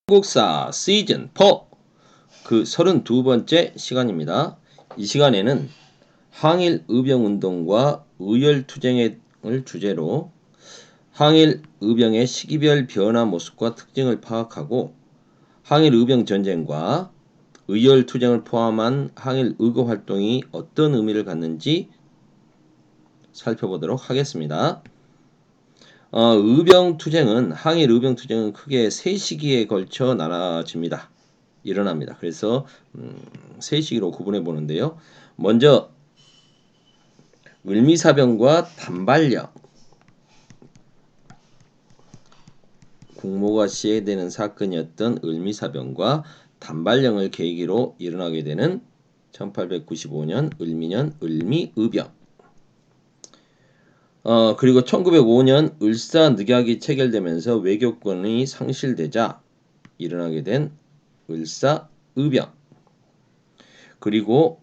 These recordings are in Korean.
한국사 시즌 4 그 32번째 시간입니다. 이 시간에는 항일 의병운동과 의열투쟁을 주제로 항일 의병의 시기별 변화 모습과 특징을 파악하고 항일 의병전쟁과 의열투쟁을 포함한 항일 의거활동이 어떤 의미를 갖는지 살펴보도록 하겠습니다. 항일 의병투쟁은 크게 세 시기에 걸쳐 나눠집니다. 일어납니다. 그래서 세 시기로 구분해 보는데요. 먼저 을미사병과 단발령, 국모가 시해되는 사건이었던 을미사병과 단발령을 계기로 일어나게 되는 1895년 을미년 을미의병, 그리고 1905년 을사늑약이 체결되면서 외교권이 상실되자 일어나게 된 을사의병, 그리고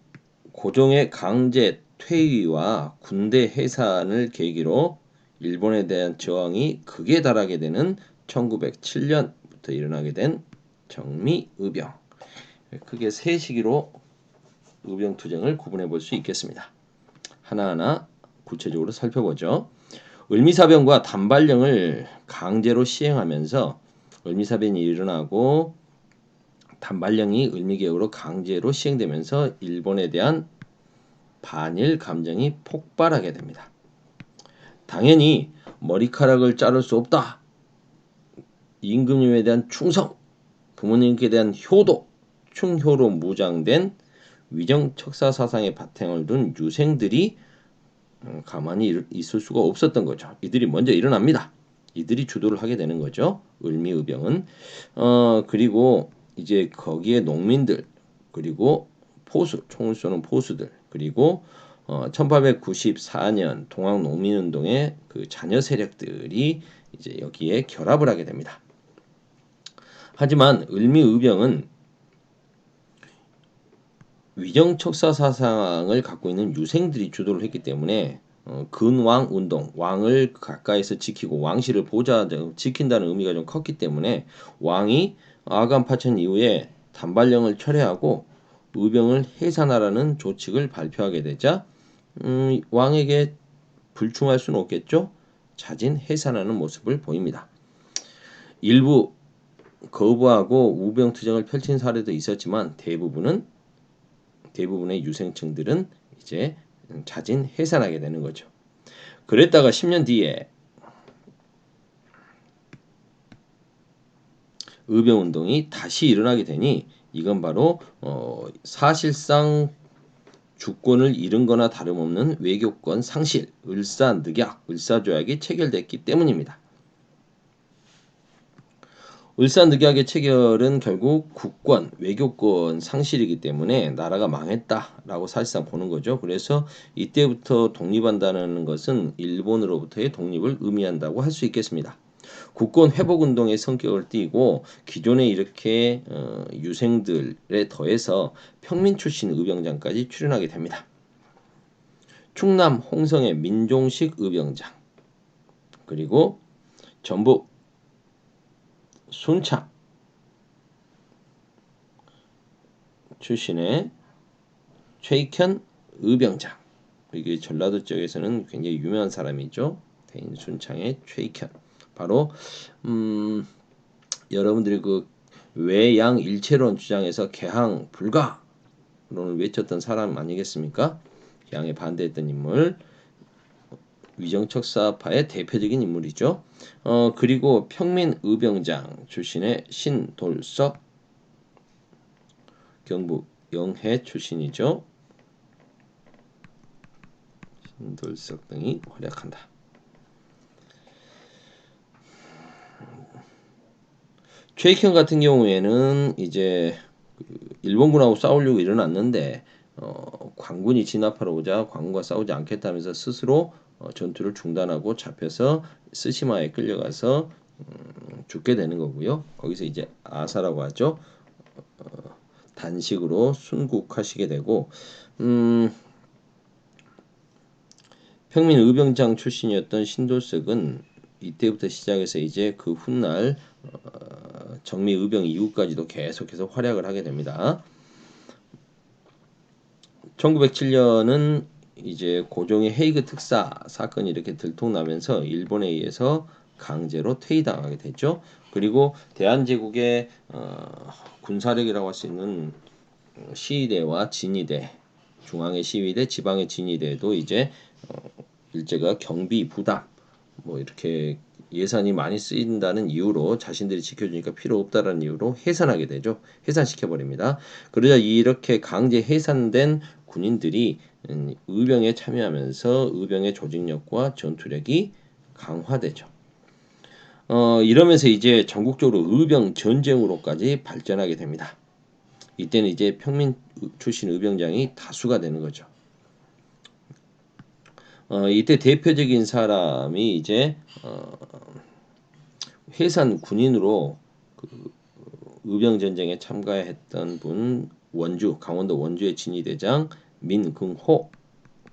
고종의 강제 퇴위와 군대 해산을 계기로 일본에 대한 저항이 극에 달하게 되는 1907년부터 일어나게 된 정미의병. 크게 세 시기로 의병투쟁을 구분해 볼 수 있겠습니다. 하나하나 구체적으로 살펴보죠. 을미사병과 단발령을 강제로 시행하면서 을미사변이 일어나고 단발령이 을미개혁으로 강제로 시행되면서 일본에 대한 반일 감정이 폭발하게 됩니다. 당연히 머리카락을 자를 수 없다. 임금님에 대한 충성, 부모님께 대한 효도, 충효로 무장된 위정척사 사상의 바탕을 둔 유생들이 가만히 있을 수가 없었던 거죠. 이들이 먼저 일어납니다. 이들이 주도를 하게 되는 거죠. 을미의병은. 그리고 이제 거기에 농민들, 그리고 포수, 총을 쏘는 포수들, 그리고 1894년 동학농민운동의 그 자녀 세력들이 이제 여기에 결합을 하게 됩니다. 하지만 을미의병은 위정척사 사상을 갖고 있는 유생들이 주도를 했기 때문에 근왕 운동, 왕을 가까이서 지키고 왕실을 지킨다는 의미가 좀 컸기 때문에 왕이 아간 파천 이후에 단발령을 철회하고 의병을 해산하라는 조칙을 발표하게 되자 왕에게 불충할 수는 없겠죠. 자진 해산하는 모습을 보입니다. 일부 거부하고 우병투쟁을 펼친 사례도 있었지만 대부분의 유생층들은 이제 자진 해산하게 되는 거죠. 그랬다가 10년 뒤에 의병운동이 다시 일어나게 되니 이건 바로 사실상 주권을 잃은 거나 다름없는 외교권 상실, 을사늑약, 을사조약이 체결됐기 때문입니다. 을사늑약의 체결은 결국 국권, 외교권 상실이기 때문에 나라가 망했다라고 사실상 보는 거죠. 그래서 이때부터 독립한다는 것은 일본으로부터의 독립을 의미한다고 할 수 있겠습니다. 국권 회복 운동의 성격을 띠고 기존에 이렇게 유생들에 더해서 평민 출신 의병장까지 출연하게 됩니다. 충남 홍성의 민종식 의병장, 그리고 전북 순창 출신의 최익현 의병장, 이게 전라도 쪽에서는 굉장히 유명한 사람이죠. 대인 순창의 최익현, 바로 여러분들이 그 외양 일체론 주장에서 개항 불가론을 외쳤던 사람 아니겠습니까? 개항에 반대했던 인물, 위정척사파의 대표적인 인물이죠. 그리고 평민의병장 출신의 신돌석, 경북 영해 출신이죠. 신돌석 등이 활약한다. 최익현 같은 경우에는 이제 일본군하고 싸우려고 일어났는데 광군이 진압하러 오자 광군과 싸우지 않겠다면서 스스로 전투를 중단하고 잡혀서 스시마에 끌려가서 죽게 되는 거고요. 거기서 이제 아사라고 하죠. 단식으로 순국하시게 되고 평민 의병장 출신이었던 신돌석은 이때부터 시작해서 이제 그 훗날 정미 의병 이후까지도 계속해서 활약을 하게 됩니다. 1907년은 이제 고종의 헤이그 특사 사건이 이렇게 들통나면서 일본에 의해서 강제로 퇴위당하게 됐죠. 그리고 대한제국의 군사력이라고 할 수 있는 시위대와 진위대, 중앙의 시위대, 지방의 진위대도 이제 일제가 경비 부담 뭐 이렇게 예산이 많이 쓰인다는 이유로 자신들이 지켜주니까 필요 없다라는 이유로 해산하게 되죠. 해산시켜 버립니다. 그러자 이렇게 강제 해산된 군인들이 의병에 참여하면서 의병의 조직력과 전투력이 강화되죠. 이러면서 이제 전국적으로 의병 전쟁으로까지 발전하게 됩니다. 이때는 이제 평민 출신 의병장이 다수가 되는 거죠. 이때 대표적인 사람이 이제 해산 군인으로 그 의병 전쟁에 참가했던 분 원주 강원도 원주의 진위대장 민긍호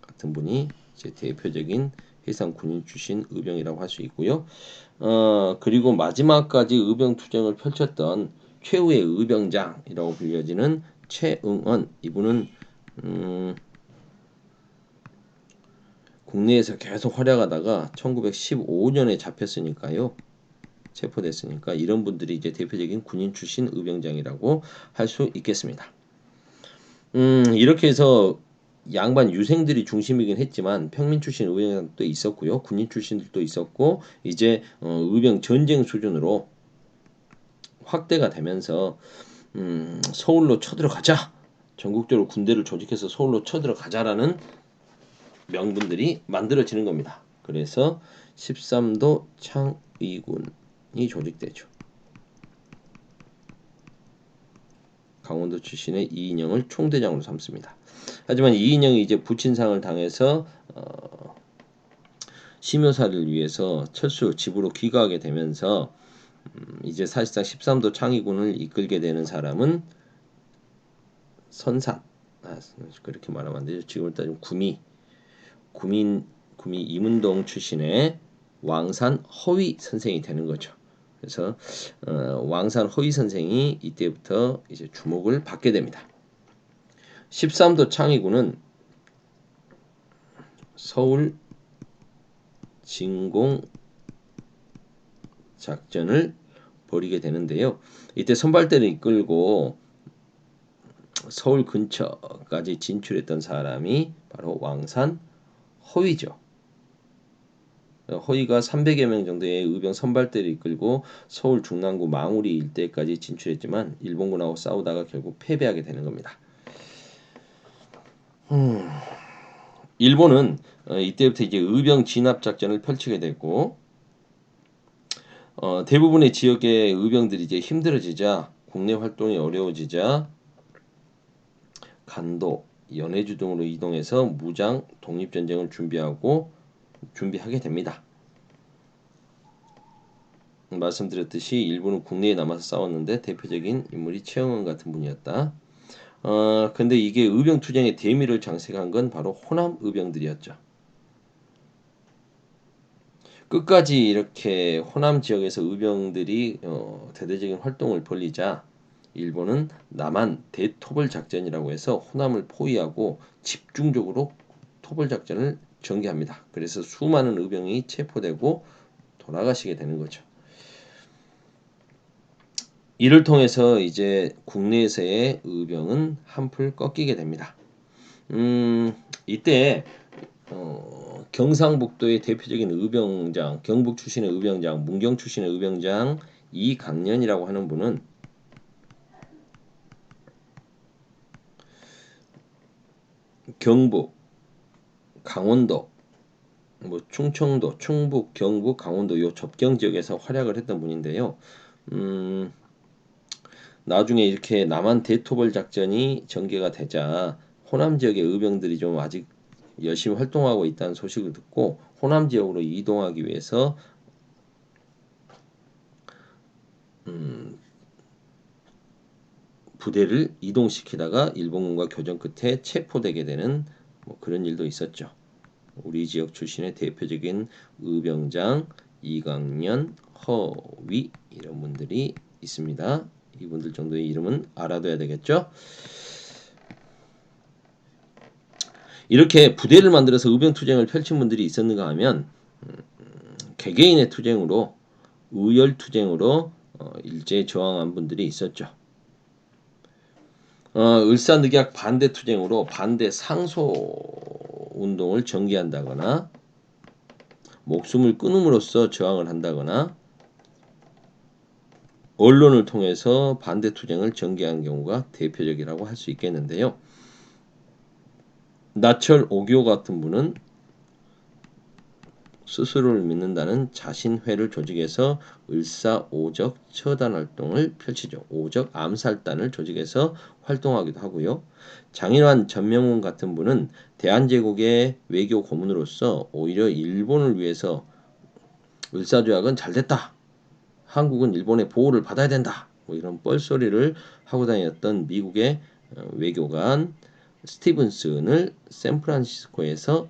같은 분이 이제 대표적인 해상 군인 출신 의병이라고 할 수 있고요. 그리고 마지막까지 의병 투쟁을 펼쳤던 최후의 의병장이라고 불려지는 최응언 이분은 국내에서 계속 활약하다가 1915년에 잡혔으니까요. 체포됐으니까 이런 분들이 이제 대표적인 군인 출신 의병장이라고 할 수 있겠습니다. 이렇게 해서 양반 유생들이 중심이긴 했지만 평민 출신 의병장도 있었고요. 군인 출신들도 있었고 이제 의병 전쟁 수준으로 확대가 되면서 서울로 쳐들어가자. 전국적으로 군대를 조직해서 서울로 쳐들어가자라는 명분들이 만들어지는 겁니다. 그래서 13도 창의군이 조직되죠. 강원도 출신의 이인영을 총대장으로 삼습니다. 하지만 이인영이 이제 부친상을 당해서 심효사를 위해서 철수 집으로 귀가하게 되면서 이제 사실상 13도 창의군을 이끌게 되는 사람은 선산 그렇게 말하면 안 되죠. 지금을 따지면 구미 이문동 출신의 왕산 허위 선생이 되는 거죠. 그래서 왕산 허위 선생이 이때부터 이제 주목을 받게 됩니다. 13도 창의군은 서울 진공 작전을 벌이게 되는데요. 이때 선발대를 이끌고 서울 근처까지 진출했던 사람이 바로 왕산 허위죠. 허위가 300여 명 정도의 의병 선발대를 이끌고 서울 중랑구 망우리 일대까지 진출했지만 일본군하고 싸우다가 결국 패배하게 되는 겁니다. 일본은 이때부터 이제 의병 진압 작전을 펼치게 되고 대부분의 지역의 의병들이 이제 힘들어지자 국내 활동이 어려워지자 간도, 연해주 등으로 이동해서 무장 독립전쟁을 준비하게 됩니다. 말씀드렸듯이 일본은 국내에 남아서 싸웠는데 대표적인 인물이 최영원 같은 분이었다. 근데 이게 의병 투쟁의 대미를 장식한 건 바로 호남 의병들이었죠. 끝까지 이렇게 호남 지역에서 의병들이 대대적인 활동을 벌이자 일본은 남한 대토벌 작전이라고 해서 호남을 포위하고 집중적으로 토벌 작전을 전개합니다. 그래서 수많은 의병이 체포되고 돌아가시게 되는 거죠. 이를 통해서 이제 국내에서의 의병은 한풀 꺾이게 됩니다. 이때 경상북도의 대표적인 의병장, 경북 출신의 의병장, 문경 출신의 의병장 이강년이라고 하는 분은 경북, 강원도, 뭐 충청도, 충북, 경북, 강원도 요 접경 지역에서 활약을 했던 분인데요. 나중에 이렇게 남한 대토벌 작전이 전개가 되자 호남 지역의 의병들이 좀 아직 열심히 활동하고 있다는 소식을 듣고 호남 지역으로 이동하기 위해서 부대를 이동시키다가 일본군과 교전 끝에 체포되게 되는 뭐 그런 일도 있었죠. 우리 지역 출신의 대표적인 의병장 이강년, 허위 이런 분들이 있습니다. 이분들 정도의 이름은 알아둬야 되겠죠. 이렇게 부대를 만들어서 의병투쟁을 펼친 분들이 있었는가 하면 개개인의 투쟁으로 의열투쟁으로 일제에 저항한 분들이 있었죠. 을사늑약 반대투쟁으로 반대 상소 운동을 전개한다거나 목숨을 끊음으로써 저항을 한다거나 언론을 통해서 반대투쟁을 전개한 경우가 대표적이라고 할 수 있겠는데요. 나철 오교 같은 분은 스스로를 믿는다는 자신회를 조직해서 을사오적 처단활동을 펼치죠. 오적 암살단을 조직해서 활동하기도 하고요. 장인환 전명훈 같은 분은 대한제국의 외교 고문으로서 오히려 일본을 위해서 을사조약은 잘됐다. 한국은 일본의 보호를 받아야 된다. 뭐 이런 뻘소리를 하고 다녔던 미국의 외교관 스티븐슨을 샌프란시스코에서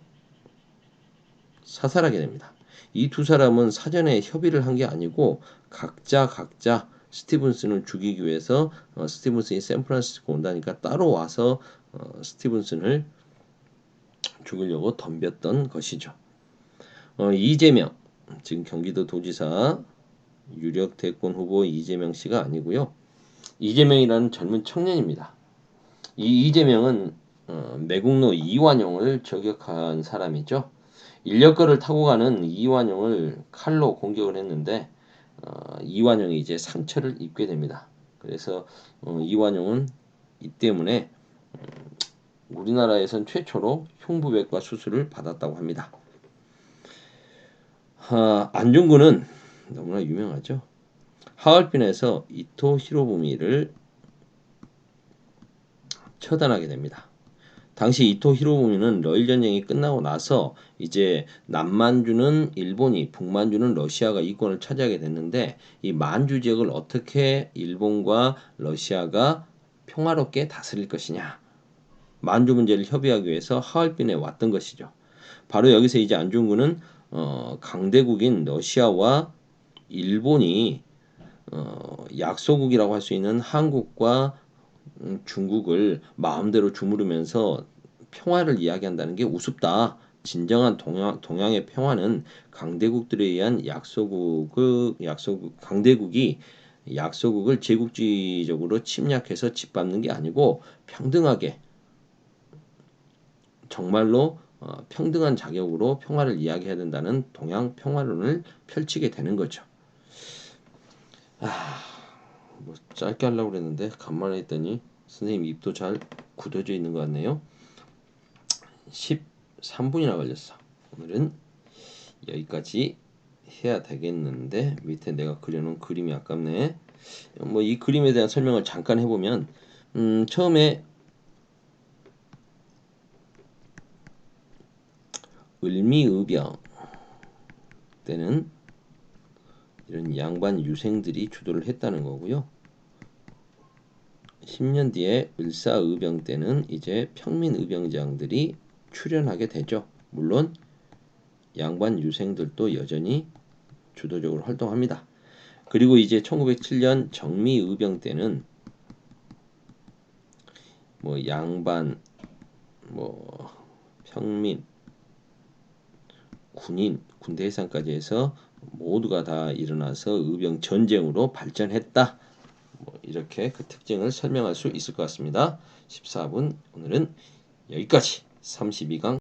사살하게 됩니다. 이 두 사람은 사전에 협의를 한 게 아니고 각자 스티븐슨을 죽이기 위해서 스티븐슨이 샌프란시스코 온다니까 따로 와서 스티븐슨을 죽이려고 덤볐던 것이죠. 이재명 지금 경기도 도지사 유력 대권 후보 이재명 씨가 아니고요. 이재명이라는 젊은 청년입니다. 이 이재명은 매국노 이완용을 저격한 사람이죠. 인력거를 타고 가는 이완용을 칼로 공격을 했는데 이완용이 이제 상처를 입게 됩니다. 그래서 이완용은 이 때문에 우리나라에선 최초로 흉부외과 수술을 받았다고 합니다. 안중근은 너무나 유명하죠. 하얼빈에서 이토 히로부미를 처단하게 됩니다. 당시 이토 히로부미는 러일 전쟁이 끝나고 나서 이제 남만주는 일본이, 북만주는 러시아가 이권을 차지하게 됐는데 이 만주 지역을 어떻게 일본과 러시아가 평화롭게 다스릴 것이냐. 만주 문제를 협의하기 위해서 하얼빈에 왔던 것이죠. 바로 여기서 이제 안중근은 강대국인 러시아와 일본이 약소국이라고 할 수 있는 한국과 중국을 마음대로 주무르면서 평화를 이야기한다는 게 우습다. 진정한 동양의 평화는 강대국들에 의한 강대국이 약소국을 제국주의적으로 침략해서 짓밟는 게 아니고 평등하게 정말로 평등한 자격으로 평화를 이야기해야 된다는 동양 평화론을 펼치게 되는 거죠. 뭐 짧게 하려고 그랬는데 간만에 했더니 선생님 입도 잘 굳어져 있는 것 같네요. 13분이나 걸렸어. 오늘은 여기까지 해야 되겠는데 밑에 내가 그려놓은 그림이 아깝네. 뭐 이 그림에 대한 설명을 잠깐 해보면 처음에 을미의병 때는 이런 양반 유생들이 주도를 했다는 거고요. 10년 뒤에 을사의병 때는 이제 평민의병장들이 출연하게 되죠. 물론 양반 유생들도 여전히 주도적으로 활동합니다. 그리고 이제 1907년 정미의병 때는 뭐 양반, 뭐 평민, 군인, 군대 해상까지 해서 모두가 다 일어나서 의병 전쟁으로 발전했다. 뭐 이렇게 그 특징을 설명할 수 있을 것 같습니다. 14분 오늘은 여기까지 32강